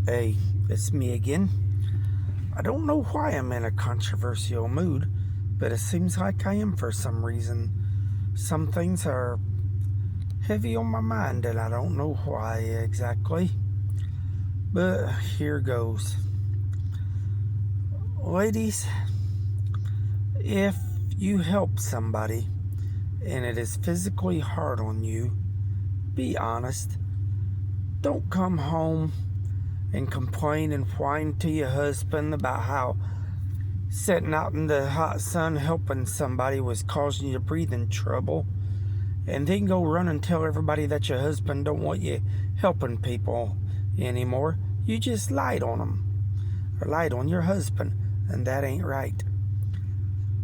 Hey, it's me again. I don't know why I'm in a controversial mood, but it seems like I am for some reason. Some things are heavy on my mind and I don't know why exactly. But here goes. Ladies, if you help somebody and it is physically hard on you, be honest. Don't come home and complain and whine to your husband about how sitting out in the hot sun helping somebody was causing you breathing trouble, and then go run and tell everybody that your husband don't want you helping people anymore. You just lied on him, or lied on your husband, and that ain't right.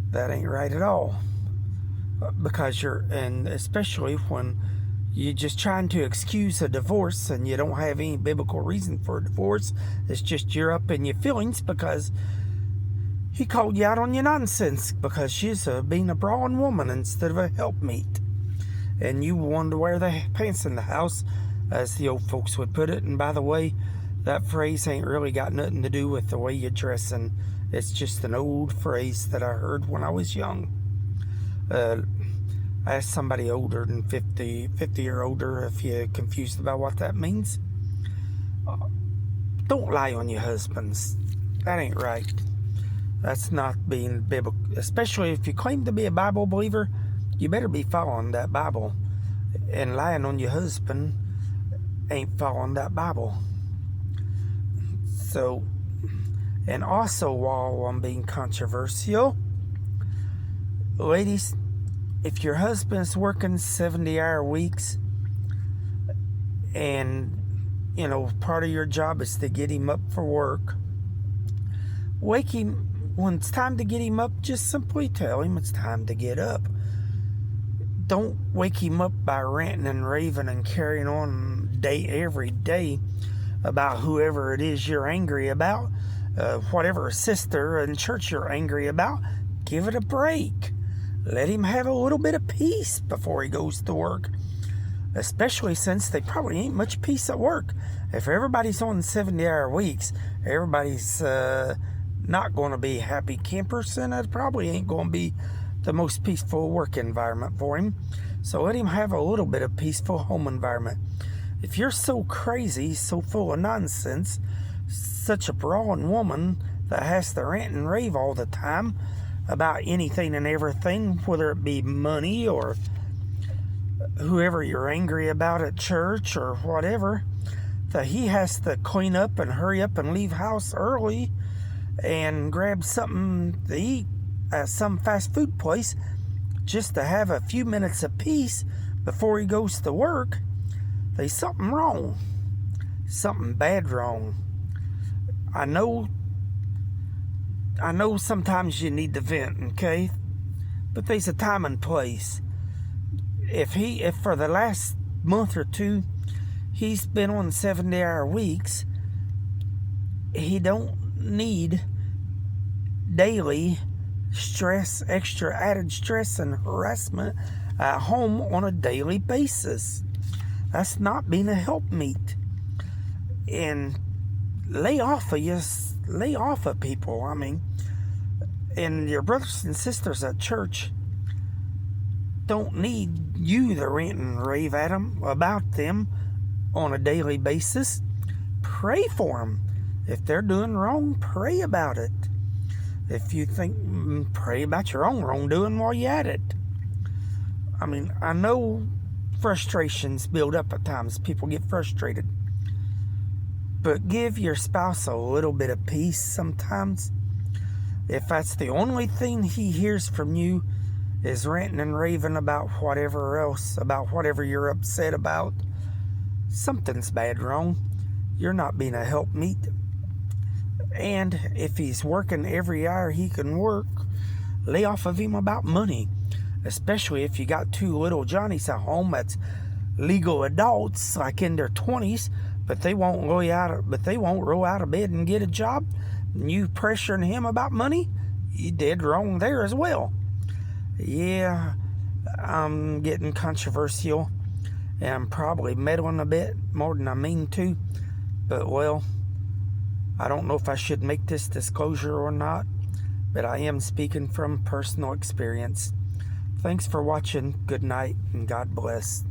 That ain't right at all. Because and especially when you're just trying to excuse a divorce and you don't have any biblical reason for a divorce. It's just you're up in your feelings because he called you out on your nonsense because she's being a brawling woman instead of a helpmeet. And you wanted to wear the pants in the house, as the old folks would put it. And by the way, that phrase ain't really got nothing to do with the way you're dressing. It's just an old phrase that I heard when I was young. I asked somebody older than 50 or older if you're confused about what that means. Don't lie on your husbands. That ain't right. That's not being biblical. Especially if you claim to be a Bible believer, you better be following that Bible. And lying on your husband ain't following that Bible. So, and also while I'm being controversial, ladies, if your husband's working 70-hour weeks and, part of your job is to get him up for work, wake him when it's time to get him up. Just simply tell him it's time to get up. Don't wake him up by ranting and raving and carrying on every day about whoever it is you're angry about, whatever sister in church you're angry about. Give it a break. Let him have a little bit of peace before he goes to work, especially since they probably ain't much peace at work. If everybody's on 70-hour weeks, everybody's not going to be happy campers, and it probably ain't going to be the most peaceful work environment for him. So let him have a little bit of peaceful home environment. If you're so crazy, so full of nonsense, such a brawling woman that has to rant and rave all the time about anything and everything, whether it be money or whoever you're angry about at church or whatever, that he has to clean up and hurry up and leave house early and grab something to eat at some fast food place just to have a few minutes of peace before he goes to work, there's something wrong. Something bad wrong. I know sometimes you need to vent, okay? But there's a time and place. If for the last month or two he's been on 70-hour weeks, he don't need daily stress, extra added stress and harassment at home on a daily basis. That's not being a helpmeet. And lay off of people. I mean, and your brothers and sisters at church don't need you to rant and rave at them about them on a daily basis. Pray for them. If they're doing wrong, pray about it. If you think, pray about your own wrongdoing while you're at it. I mean, I know frustrations build up at times. People get frustrated. But give your spouse a little bit of peace sometimes. If that's the only thing he hears from you is ranting and raving about whatever else, about whatever you're upset about, something's bad wrong. You're not being a helpmeet. And if he's working every hour he can work, lay off of him about money. Especially if you got two little Johnnies at home that's legal adults, like in their 20s, but they won't roll out of bed and get a job. And you pressuring him about money, you did wrong there as well. Yeah, I'm getting controversial, and I'm probably meddling a bit more than I mean to. But well, I don't know if I should make this disclosure or not, but I am speaking from personal experience. Thanks for watching. Good night and God bless.